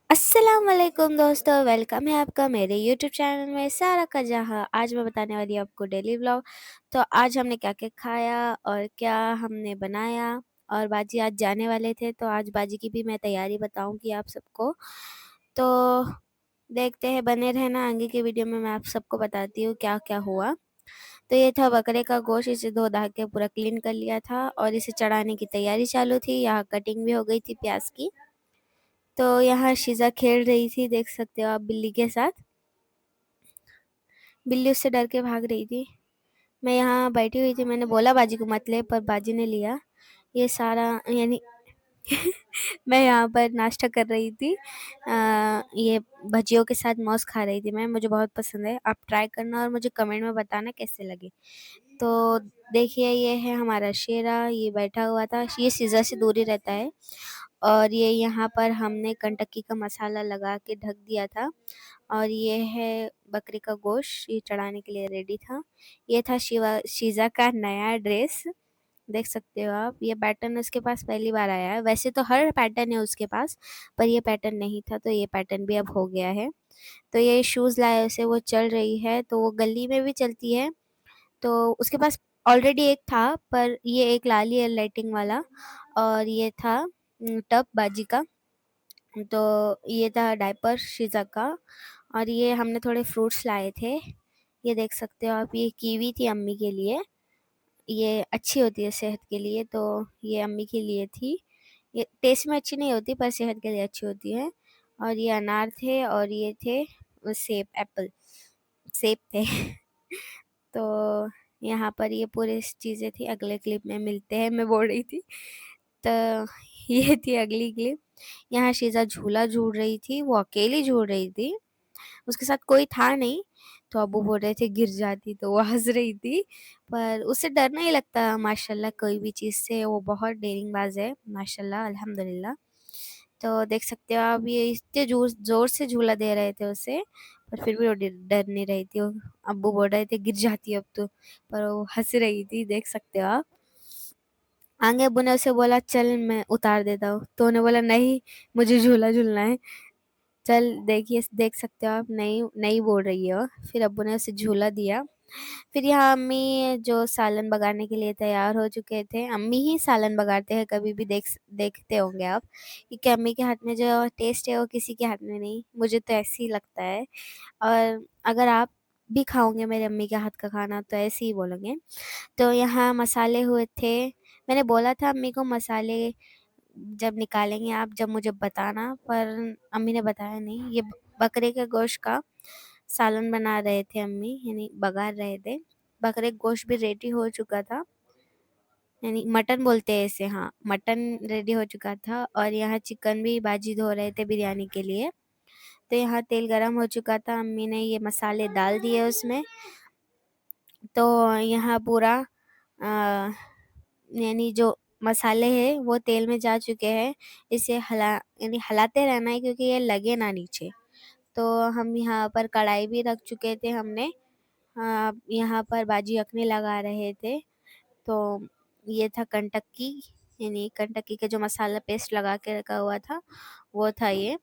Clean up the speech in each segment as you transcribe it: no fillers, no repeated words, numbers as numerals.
अस्सलाम वालेकुम दोस्तों, वेलकम है आपका मेरे यूट्यूब चैनल में सारा का जहाँ। आज मैं बताने वाली हूँ आपको डेली व्लॉग। तो आज हमने क्या-क्या खाया और क्या हमने बनाया, और बाजी आज जाने वाले थे तो आज बाजी की भी मैं तैयारी बताऊँगी आप सबको। तो देखते हैं, बने रहना आगे की वीडियो में, मैं आप सबको बताती हूँ क्या-क्या हुआ। तो ये था बकरे का गोश्त, इसे धो-धा के पूरा क्लीन कर लिया था और इसे चढ़ाने की तैयारी चालू थी। यहाँ कटिंग भी हो गई थी प्याज़ की। तो यहाँ शीज़ा खेल रही थी, देख सकते हो आप, बिल्ली के साथ। बिल्ली उससे डर के भाग रही थी। मैं यहाँ बैठी हुई थी, मैंने बोला बाजी को मत ले, पर बाजी ने लिया। ये सारा यानी मैं यहाँ पर नाश्ता कर रही थी। ये भजियों के साथ मौस खा रही थी मैं, मुझे बहुत पसंद है। आप ट्राई करना और मुझे कमेंट में बताना कैसे लगे। तो देखिए, ये है हमारा शेरा, ये बैठा हुआ था, ये सीज़र से दूर ही रहता है। और ये यहाँ पर हमने कंटकी का मसाला लगा के ढक दिया था। और ये है बकरे का गोश्त, ये चढ़ाने के लिए रेडी था। ये था शीज़ा का नया ड्रेस, देख सकते हो आप। ये पैटर्न उसके पास पहली बार आया है, वैसे तो हर पैटर्न है उसके पास, पर ये पैटर्न नहीं था, तो ये पैटर्न भी अब हो गया है। तो ये शूज़ लाए उसे, वो चल रही है, तो वो गली में भी चलती है। तो उसके पास ऑलरेडी एक था, पर ये एक ला लिया लाइटिंग वाला। और ये था टब बाजी का। तो ये था डायपर शीज़ा का। और ये हमने थोड़े फ्रूट्स लाए थे, ये देख सकते हो आप। ये कीवी थी अम्मी के लिए, ये अच्छी होती है सेहत के लिए, तो ये अम्मी के लिए थी। ये टेस्ट में अच्छी नहीं होती, पर सेहत के लिए अच्छी होती है। और ये अनार थे, और ये थे सेब, एप्पल, सेब थे। तो यहाँ पर ये पूरी चीज़ें थी। अगले क्लिप में मिलते हैं, मैं बोल रही थी। तो ये थी अगली क्लिप। यहाँ शीज़ा झूला झूल रही थी, वो अकेली झूल रही थी, उसके साथ कोई था नहीं। तो अब्बू बोल रहे थे गिर जाती, तो वो हँस रही थी। पर उसे डर नहीं लगता माशाल्लाह कोई भी चीज़ से, वो बहुत डेयरिंग-बाज़ है माशाल्लाह, अल्हम्दुलिल्लाह। तो देख सकते हो आप, ये इतने ज़ोर से झूला दे रहे थे उसे, पर फिर भी वो डर नहीं रही थी। वो अब्बू बोल रहे थे गिर जाती अब तो, पर वो हँस रही थी, देख सकते हो आप। आगे अब्बू ने उसे बोला चल मैं उतार देता हूँ, तो उन्हें बोला नहीं, मुझे झूला झूलना है। चल देखिए, देख सकते हो आप, नहीं नहीं बोल रही है वो। फिर अब्बू ने उसे झूला दिया। फिर यहाँ अम्मी जो सालन बघारने के लिए तैयार हो चुके थे, अम्मी ही सालन बघारते हैं कभी भी, देखते होंगे आप, क्योंकि अम्मी के हाथ में जो टेस्ट है वो किसी के हाथ में नहीं, मुझे तो ऐसे ही लगता है। और अगर आप भी खाओगे मेरी अम्मी के हाथ का खाना तो ऐसे ही बोलोगे। तो यहाँ मसाले हुए थे, मैंने बोला था अम्मी को मसाले जब निकालेंगे आप, जब मुझे बताना, पर अम्मी ने बताया नहीं। ये बकरे के गोश्त का सालन बना रहे थे अम्मी, यानी बघार रहे थे। बकरे का गोश्त भी रेडी हो चुका था, यानी मटन बोलते हैं इसे, हाँ, मटन रेडी हो चुका था। और यहाँ चिकन भी बाजी धो रहे थे बिरयानी के लिए। तो यहाँ तेल गरम हो चुका था, अम्मी ने ये मसाले डाल दिए उसमें। तो यहाँ पूरा यानी जो मसाले हैं वो तेल में जा चुके हैं। इसे यानी हलाते रहना है, क्योंकि ये लगे ना नीचे। तो हम यहाँ पर कढ़ाई भी रख चुके थे हमने। यहाँ पर बाजी अखनी लगा रहे थे। तो ये था कंटकी, यानी कंटकी का जो मसाला पेस्ट लगा के रखा हुआ था, वो था ये।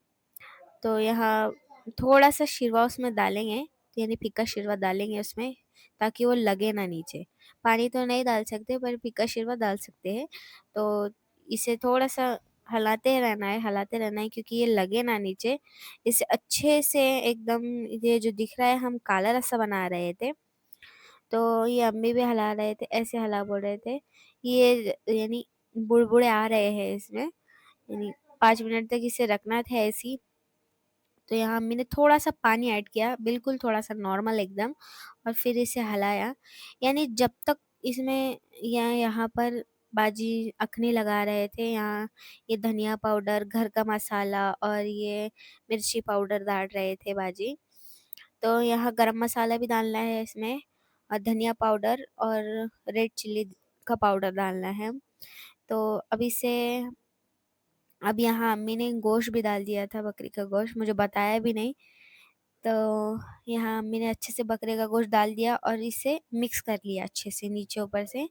तो यहाँ थोड़ा-सा शिरवा उसमें डालेंगे, यानी फीका शिरवा डालेंगे उसमें, ताकि वो लगे ना नीचे। पानी तो नहीं डाल सकते, पर फीका शिरवा डाल सकते हैं। तो इसे थोड़ा-सा हिलाते रहना है, क्योंकि ये लगे ना नीचे। इसे अच्छे से एकदम, ये जो दिख रहा है, हम काला रस्सा बना रहे थे। तो ये अम्मी भी हिला रहे थे, ऐसे हिला बोल रहे थे। ये यानी बुड़बुड़े आ रहे हैं इसमें, यानी 5 मिनट तक इसे रखना था ऐसे ही। तो यहाँ अम्मी ने थोड़ा-सा पानी ऐड किया, बिल्कुल थोड़ा-सा नॉर्मल एकदम, और फिर इसे हिलाया। यानी जब तक इसमें यहाँ पर बाजी अखनी लगा रहे थे, यहाँ ये धनिया पाउडर, घर का मसाला और ये मिर्ची पाउडर डाल रहे थे बाजी। तो यहाँ गरम मसाला भी डालना है इसमें, और धनिया पाउडर और रेड चिल्ली का पाउडर डालना है। तो अब यहाँ अम्मी ने गोश्त भी डाल दिया था, बकरी का गोश्त, मुझे बताया भी नहीं। तो यहाँ अम्मी ने अच्छे से बकरे का गोश्त डाल दिया और इसे मिक्स कर लिया अच्छे से नीचे ऊपर से।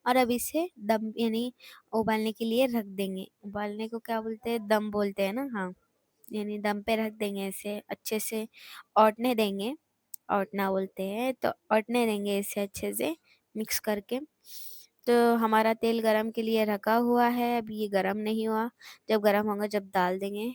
और अब इसे दम यानी उबालने के लिए रख देंगे। उबालने को क्या बोलते हैं? दम बोलते हैं ना? हाँ, यानी दम पे रख देंगे, इसे अच्छे से औटने देंगे। औटना बोलते हैं, तो औटने देंगे इसे अच्छे से मिक्स करके। तो हमारा तेल गरम के लिए रखा हुआ है, अभी ये गरम नहीं हुआ, जब गरम होगा जब डाल देंगे।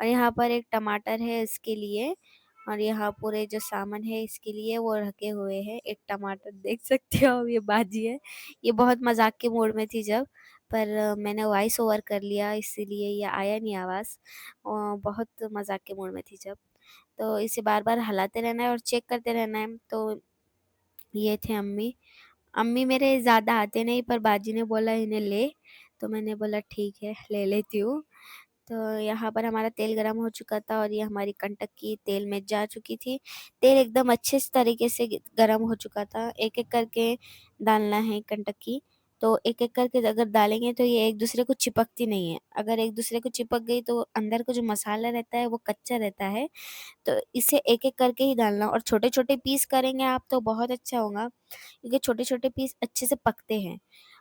और यहाँ पर एक टमाटर है इसके लिए, और यहाँ पूरे जो सामान है इसके लिए वो रखे हुए हैं। एक टमाटर देख सकते हो, ये बाजी है। ये बहुत मजाक के मूड में थी जब, पर मैंने वॉइस ओवर कर लिया इसीलिए ये आया नहीं आवाज़। बहुत मजाक के मूड में थी जब। तो इसे बार बार हिलाते रहना है और चेक करते रहना है। तो ये थे अम्मी। अम्मी मेरे ज़्यादा आते नहीं, पर बाजी ने बोला इन्हें ले, तो मैंने बोला ठीक है ले लेती हूँ। तो यहाँ पर हमारा तेल गरम हो चुका था और ये हमारी कंटकी तेल में जा चुकी थी। तेल एकदम अच्छे से तरीके से गरम हो चुका था। एक एक करके डालना है कंटकी। तो एक एक करके अगर डालेंगे तो ये एक दूसरे को चिपकती नहीं है। अगर एक दूसरे को चिपक गई तो अंदर का जो मसाला रहता है वो कच्चा रहता है। तो इसे एक एक करके ही डालना, और छोटे छोटे पीस करेंगे आप तो बहुत अच्छा होगा, क्योंकि छोटे छोटे पीस अच्छे से पकते हैं।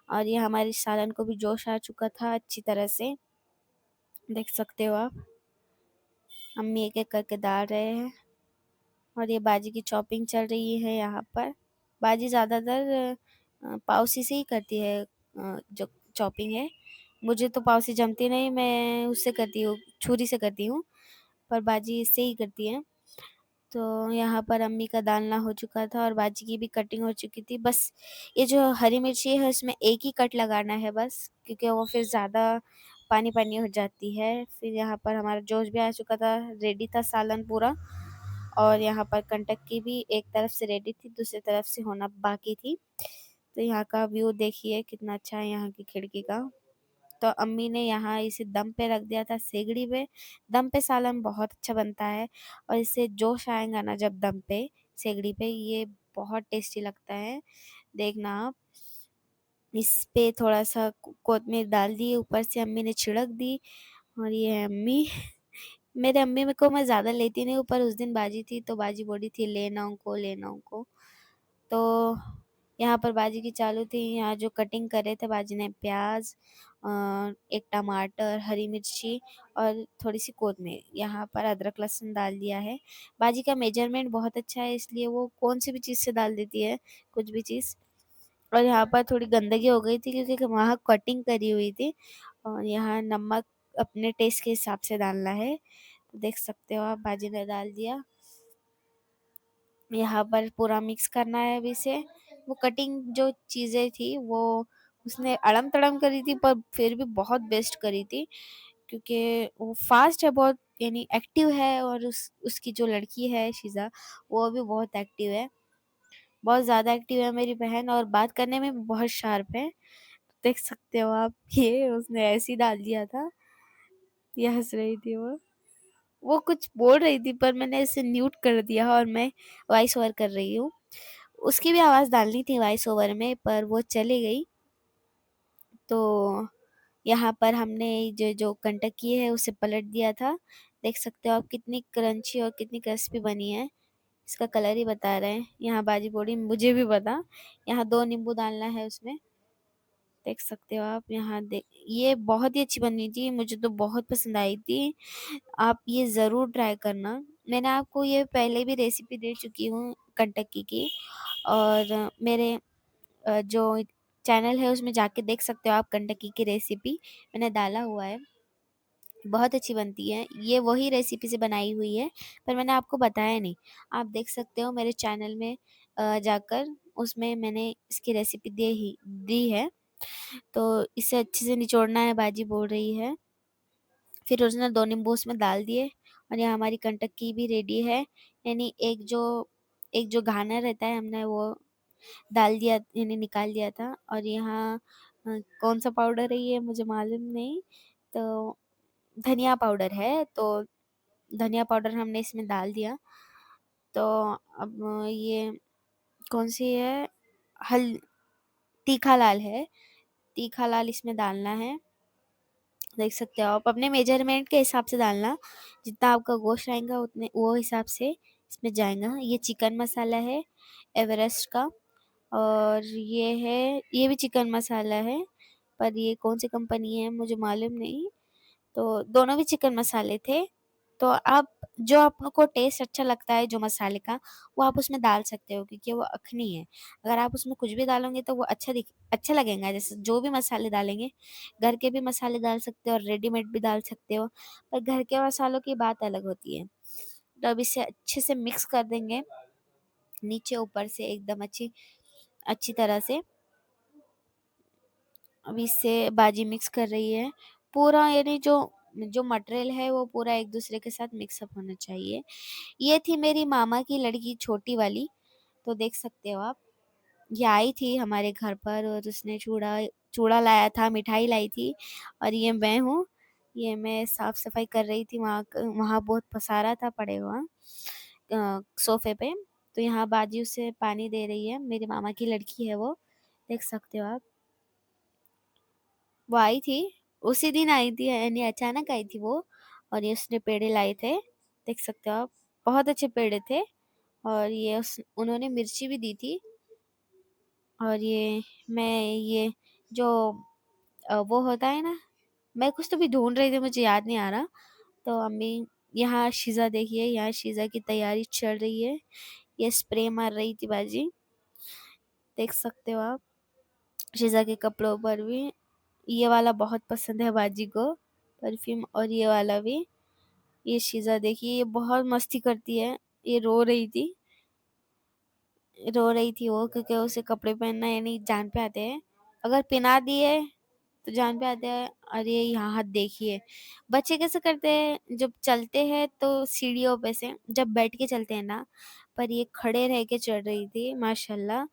और ये हमारी सालन को भी जोश आ चुका था अच्छी तरह से, देख सकते हो आप। अम्मी एक एक करके डाल रहे हैं, और ये बाजी की चॉपिंग चल रही है यहाँ पर। बाजी ज़्यादातर पाउसी से ही करती है, जो चॉपिंग है। मुझे तो पाउसी जमती नहीं, मैं उससे करती हूँ, छुरी से करती हूँ, पर बाजी इससे ही करती है। तो यहाँ पर अम्मी का डालना हो चुका था और बाजी की भी कटिंग हो चुकी थी। बस ये जो हरी मिर्ची है उसमें एक ही कट लगाना है बस, क्योंकि वो फिर ज़्यादा पानी पानी हो जाती है। फिर यहाँ पर हमारा जोश भी आ चुका था, रेडी था सालन पूरा। और यहाँ पर कंटकी भी एक तरफ से रेडी थी, दूसरी तरफ से होना बाकी थी। तो यहाँ का व्यू देखिए कितना अच्छा है यहाँ की खिड़की का। तो अम्मी ने यहाँ इसे दम पे रख दिया था सेगड़ी पे। दम पे सालन बहुत अच्छा बनता है, और इससे जोश आएगा ना जब दम पे सेगड़ी पे, ये बहुत टेस्टी लगता है। देखना आप। इस पे थोड़ा सा कोतमीर डाल दी, ऊपर से अम्मी ने छिड़क दी। और ये है अम्मी। मेरे अम्मी में को मैं ज़्यादा लेती नहीं हूँ, पर उस दिन बाजी थी तो बाजी बोली थी लेना उनको, लेना उनको। तो यहाँ पर बाजी की चालू थी। यहाँ जो कटिंग कर रहे थे बाजी ने, प्याज, एक टमाटर, हरी मिर्ची और थोड़ी सी कोतमीर, यहाँ पर अदरक लहसुन डाल दिया है। बाजी का मेजरमेंट बहुत अच्छा है, इसलिए वो कौन सी भी चीज़ से डाल देती है, कुछ भी चीज़। और यहाँ पर थोड़ी गंदगी हो गई थी क्योंकि वहाँ कटिंग करी हुई थी। और यहाँ नमक अपने टेस्ट के हिसाब से डालना है, तो देख सकते हो आप, बाजी ने डाल दिया। यहाँ पर पूरा मिक्स करना है अभी से। वो कटिंग जो चीज़ें थी वो उसने अड़म तड़म करी थी, पर फिर भी बहुत बेस्ट करी थी, क्योंकि वो फास्ट है बहुत, यानी एक्टिव है। और उसकी जो लड़की है शीज़ा, वो भी बहुत एक्टिव है, बहुत ज़्यादा एक्टिव है मेरी बहन, और बात करने में भी बहुत शार्प है। देख सकते हो आप, ये उसने ऐसे ही डाल दिया था। ये हंस रही थी वो कुछ बोल रही थी, पर मैंने इसे म्यूट कर दिया और मैं वॉइस ओवर कर रही हूँ। उसकी भी आवाज़ डालनी थी वॉइस ओवर में, पर वो चली गई। तो यहाँ पर हमने जो जो कंटकी है उसे पलट दिया था। देख सकते हो आप कितनी क्रंची और कितनी क्रिस्पी बनी है, इसका कलर ही बता रहे हैं। यहाँ बाजी बोड़ी मुझे भी पता, यहाँ 2 नींबू डालना है उसमें। देख सकते हो आप, यहाँ देख, ये बहुत ही अच्छी बनी थी, मुझे तो बहुत पसंद आई थी। आप ये ज़रूर ट्राई करना। मैंने आपको ये पहले भी रेसिपी दे चुकी हूँ कंटकी की, और मेरे जो चैनल है उसमें जाके देख सकते हो आप, कंटकी की रेसिपी मैंने डाला हुआ है। बहुत अच्छी बनती है, ये वही रेसिपी से बनाई हुई है, पर मैंने आपको बताया नहीं। आप देख सकते हो मेरे चैनल में जाकर, उसमें मैंने इसकी रेसिपी दी है। तो इसे अच्छे से निचोड़ना है, बाजी बोल रही है। फिर उसने 2 नींबू उसमें डाल दिए, और यहाँ हमारी कंटकी भी रेडी है। यानी एक जो घाना रहता है हमने वो डाल दिया, यानी निकाल दिया था। और यहाँ कौन सा पाउडर है ये मुझे मालूम नहीं, तो धनिया पाउडर है, तो धनिया पाउडर हमने इसमें डाल दिया। तो अब ये कौन सी है, हल तीखा लाल है, तीखा लाल इसमें डालना है। देख सकते हो आप, अपने मेजरमेंट के हिसाब से डालना, जितना आपका गोश्त आएगा उतने वो हिसाब से इसमें जाएगा। ये चिकन मसाला है एवरेस्ट का, और ये भी चिकन मसाला है, पर ये कौन सी कंपनी है मुझे मालूम नहीं। तो दोनों भी चिकन मसाले थे, तो आप जो आपको टेस्ट अच्छा लगता है जो मसाले का, वो आप उसमें डाल सकते हो क्योंकि वो अख़नी है। अगर आप उसमें कुछ भी डालोगे तो वो अच्छा लगेगा। जैसे जो भी मसाले डालेंगे, घर के भी मसाले डाल सकते हो और रेडीमेड भी डाल सकते हो, पर घर के मसालों की बात अलग होती है। तो अब इसे अच्छे से मिक्स कर देंगे, नीचे ऊपर से एकदम अच्छी अच्छी तरह से। अब इससे बाजी मिक्स कर रही है पूरा, यानी जो जो मटेरियल है वो पूरा एक दूसरे के साथ मिक्सअप होना चाहिए। ये थी मेरी मामा की लड़की छोटी वाली, तो देख सकते हो आप। ये आई थी हमारे घर पर और उसने चूड़ा चूड़ा लाया था, मिठाई लाई थी, और ये मैं हूँ। ये मैं साफ सफाई कर रही थी, वहाँ बहुत पसारा था पड़े हुआ सोफे पे। तो यहाँ बाजी उसे पानी दे रही है, मेरी मामा की लड़की है वो, देख सकते हो आप। वो आई थी, उसी दिन आई थी, यानी अचानक आई थी वो। और ये उसने पेड़े लाए थे, देख सकते हो आप, बहुत अच्छे पेड़े थे। और उन्होंने मिर्ची भी दी थी। और ये जो वो होता है ना, मैं कुछ तो भी ढूंढ रही थी, मुझे याद नहीं आ रहा। तो अम्मी, यहाँ शीज़ा देखिए, यहाँ शीज़ा की तैयारी चल रही है। ये स्प्रे मार रही थी बाजी, देख सकते हो आप। शीज़ा के कपड़ों पर भी ये वाला बहुत पसंद है बाजी को, परफ्यूम, और ये वाला भी। ये शीज़ा देखिए, ये बहुत मस्ती करती है। ये रो रही थी वो, क्योंकि उसे कपड़े पहनना यानी जान पे आते हैं। अगर पहना दिए तो जान पे आते हैं। और ये यहाँ हाथ देखिए, बच्चे कैसे करते हैं, जब चलते हैं तो सीढ़ियों पे से जब बैठ के चलते हैं ना, पर ये खड़े रह के चढ़ रही थी माशाल्लाह।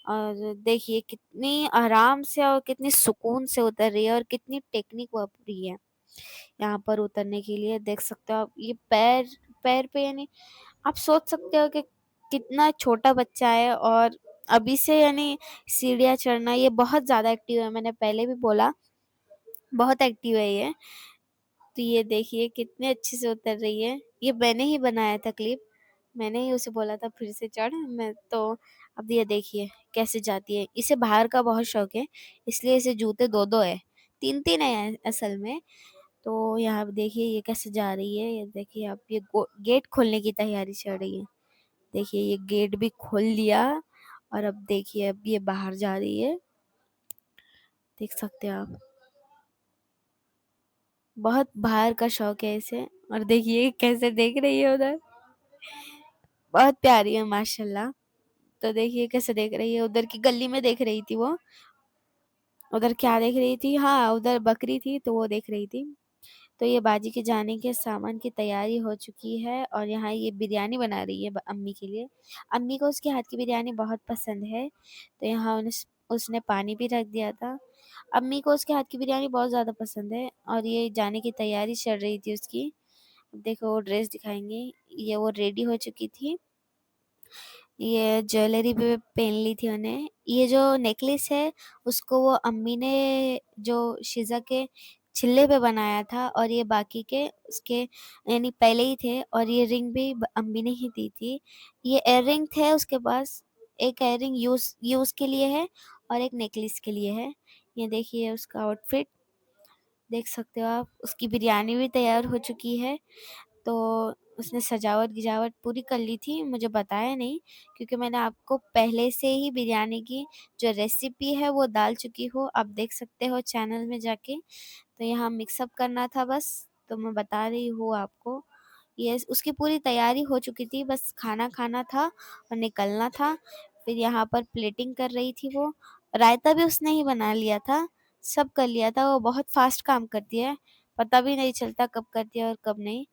और देखिए कितनी आराम से और कितनी सुकून से उतर रही है, और कितनी टेक्निक वापरी है यहाँ पर उतरने के लिए, देख सकते हो आप। ये पैर पैर पे, यानी आप सोच सकते हो कि कितना छोटा बच्चा है, और अभी से यानी सीढ़ियाँ चढ़ना, ये बहुत ज़्यादा एक्टिव है। मैंने पहले भी बोला, बहुत एक्टिव है ये। तो ये देखिए कितने अच्छे से उतर रही है। ये मैंने ही बनाया था क्लिप, मैंने ही उसे बोला था फिर से चढ़। मैं तो अब ये देखिए कैसे जाती है। इसे बाहर का बहुत शौक है, इसलिए इसे जूते दो दो है, तीन तीन है असल में। तो यहाँ देखिए ये कैसे जा रही है। ये देखिए आप, ये गेट खोलने की तैयारी चल रही है। देखिए ये गेट भी खोल लिया, और अब देखिए अब ये बाहर जा रही है, देख सकते हैं आप। बहुत बाहर का शौक है इसे। और देखिए कैसे देख रही है उधर, बहुत प्यारी है माशाल्लाह। तो देखिए कैसे देख रही है, उधर की गली में देख रही थी वो। उधर क्या देख रही थी, हाँ उधर बकरी थी तो वो देख रही थी। तो ये बाजी के जाने के सामान की तैयारी हो चुकी है, और यहाँ ये बिरयानी बना रही है अम्मी के लिए। अम्मी को उसके हाथ की बिरयानी बहुत पसंद है, तो यहाँ उसने पानी भी रख दिया था। अम्मी को उसके हाथ की बिरयानी बहुत ज़्यादा पसंद है, और ये जाने की तैयारी चल रही थी उसकी। देखो वो ड्रेस दिखाएंगे, ये वो रेडी हो चुकी थी। ये ज्वेलरी भी पहन ली थी उन्हें। ये जो नेकलेस है उसको वो अम्मी ने जो शीज़ा के चिल्ले पे बनाया था, और ये बाकी के उसके यानी पहले ही थे। और ये रिंग भी अम्मी ने ही दी थी। ये इयर रिंग थे उसके पास, एक इयर रिंग यूज़ यूज़ के लिए है और एक नेकलेस के लिए है। ये देखिए उसका आउटफिट, देख सकते हो आप। उसकी बिरयानी भी तैयार हो चुकी है। तो उसने सजावट-गिजावट पूरी कर ली थी, मुझे बताया नहीं, क्योंकि मैंने आपको पहले से ही बिरयानी की जो रेसिपी है वो डाल चुकी हूँ, आप देख सकते हो चैनल में जाके। तो यहाँ मिक्सअप करना था बस, तो मैं बता रही हूँ आपको। ये उसकी पूरी तैयारी हो चुकी थी, बस खाना खाना था और निकलना था। फिर यहाँ पर प्लेटिंग कर रही थी वो। रायता भी उसने ही बना लिया था, सब कर लिया था। वो बहुत फ़ास्ट काम करती है, पता भी नहीं चलता कब करती है और कब नहीं।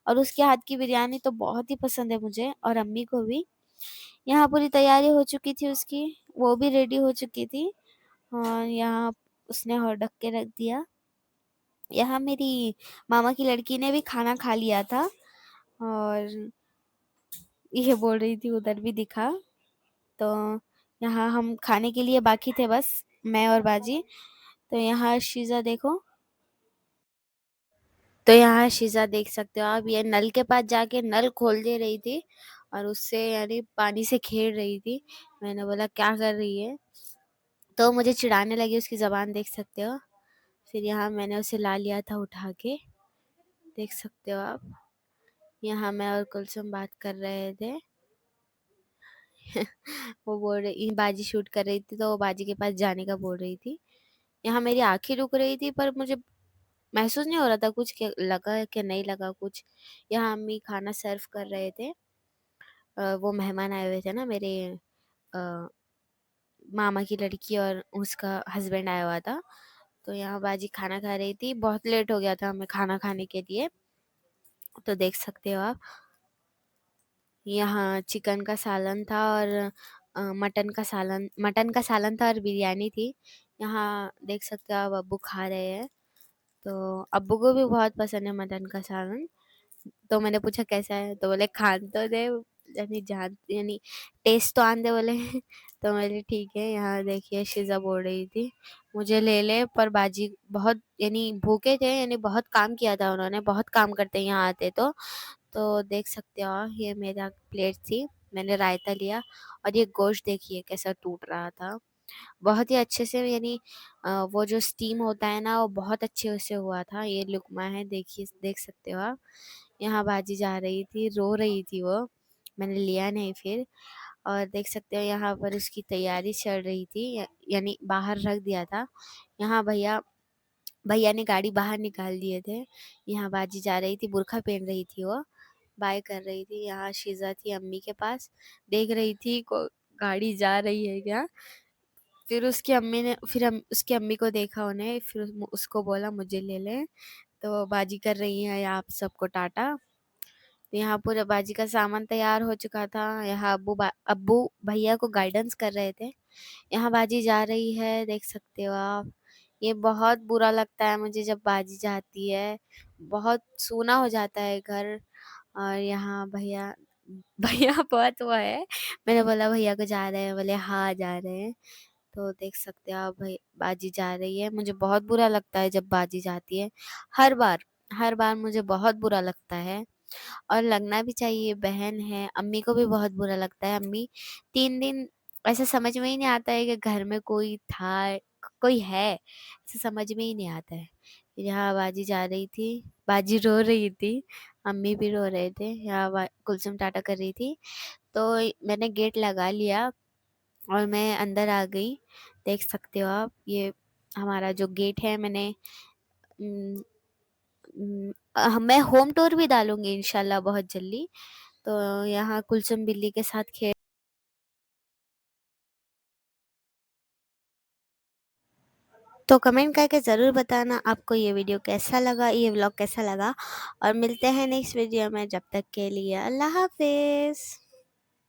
और उसके हाथ की बिरयानी तो बहुत ही पसंद है मुझे और अम्मी को भी। यहाँ पूरी तैयारी हो चुकी थी उसकी, वो भी रेडी हो चुकी थी, और यहाँ उसने और ढक के रख दिया। यहाँ मेरी मामा की लड़की ने भी खाना खा लिया था, और ये बोल रही थी उधर भी दिखा। तो यहाँ हम खाने के लिए बाकी थे बस, मैं और बाजी। तो यहाँ शीज़ा देखो, तो यहाँ शीज़ा देख सकते हो आप, ये नल के पास जाके नल खोल दे रही थी और उससे यानी पानी से खेल रही थी। मैंने बोला क्या कर रही है, तो मुझे चिढ़ाने लगी, उसकी ज़बान देख सकते हो। फिर यहाँ मैंने उसे ला लिया था उठा के, देख सकते हो आप। यहाँ मैं और कुलसुम बात कर रहे थे। वो बोल रही बाजी शूट कर रही थी तो वो बाजी के पास जाने का बोल रही थी। यहाँ मेरी आँखें रुक रही थी पर मुझे महसूस नहीं हो रहा था कुछ, क्या लगा कि नहीं लगा कुछ। यहाँ अम्मी खाना सर्व कर रहे थे। वो मेहमान आए हुए थे ना मेरे, अ, मामा की लड़की और उसका हस्बैंड आया हुआ था। तो यहाँ बाजी खाना खा रही थी, बहुत लेट हो गया था हमें खाना खाने के लिए। तो देख सकते हो आप, यहाँ चिकन का सालन था और मटन का सालन था और बिरयानी थी। यहाँ देख सकते हो आप, अब्बू खा रहे हैं। तो अब्बू को भी बहुत पसंद है मटन का सालन। तो मैंने पूछा कैसा है, तो बोले खान तो दे, यानी जान यानी टेस्ट तो आन दे बोले। तो मैंने ठीक है। यहाँ देखिए शीज़ा बोल रही थी मुझे ले ले, पर बाजी बहुत यानी भूखे थे, यानी बहुत काम किया था उन्होंने, बहुत काम करते हैं यहाँ आते तो देख सकते हो ये मेरा प्लेट थी, मैंने रायता लिया। और ये गोश्त देखिए कैसा टूट रहा था, बहुत ही अच्छे से, यानी वो जो स्टीम होता है ना वो बहुत अच्छे से हुआ था। ये लुकमा है, देखिए देख सकते हो आप। यहाँ बाजी जा रही थी, रो रही थी वो, मैंने लिया नहीं फिर। और देख सकते हो यहाँ पर उसकी तैयारी चल रही थी, यानी बाहर रख दिया था। यहाँ भैया भैया ने गाड़ी बाहर निकाल दिए थे। यहाँ बाजी जा रही थी, बुर्खा पहन रही थी वो, बाय कर रही थी। यहाँ शीज़ा थी अम्मी के पास, देख रही थी को गाड़ी जा रही है क्या। फिर उसकी अम्मी ने उसकी अम्मी को देखा उन्हें, फिर उसको बोला मुझे ले ले। तो बाजी कर रही है आप सबको टाटा। तो यहाँ पूरा बाजी का सामान तैयार हो चुका था। यहाँ अब्बू भैया को गाइडेंस कर रहे थे। यहाँ बाजी जा रही है, देख सकते हो आप। ये बहुत बुरा लगता है मुझे जब बाजी जाती है, बहुत सूना हो जाता है घर। और यहाँ भैया भैया बहुत वो है। मैंने बोला भैया को जा रहे हैं, बोले हाँ जा रहे हैं। तो देख सकते हो आप, भाई बाजी जा रही है, मुझे बहुत बुरा लगता है जब बाजी जाती है। हर बार हर बार मुझे बहुत बुरा लगता है, और लगना भी चाहिए। बहन है, अम्मी को भी बहुत बुरा लगता है। अम्मी 3 दिन ऐसा समझ में ही नहीं आता है कि घर में कोई था, कोई है, ऐसा समझ में ही नहीं आता है। यहाँ बाजी जा रही थी, बाजी रो रही थी, अम्मी भी रो रहे थे। यहाँ कुलसुम टाटा कर रही थी। तो मैंने गेट लगा लिया और मैं अंदर आ गई। देख सकते हो आप, ये हमारा जो गेट है, मैंने मैं होम टूर भी डालूंगी इंशाल्लाह बहुत जल्दी। तो यहाँ कुलसुम बिल्ली के साथ खेल। तो कमेंट करके ज़रूर बताना आपको ये वीडियो कैसा लगा, ये व्लॉग कैसा लगा। और मिलते हैं नेक्स्ट वीडियो में, जब तक के लिए अल्लाह हाफिज़।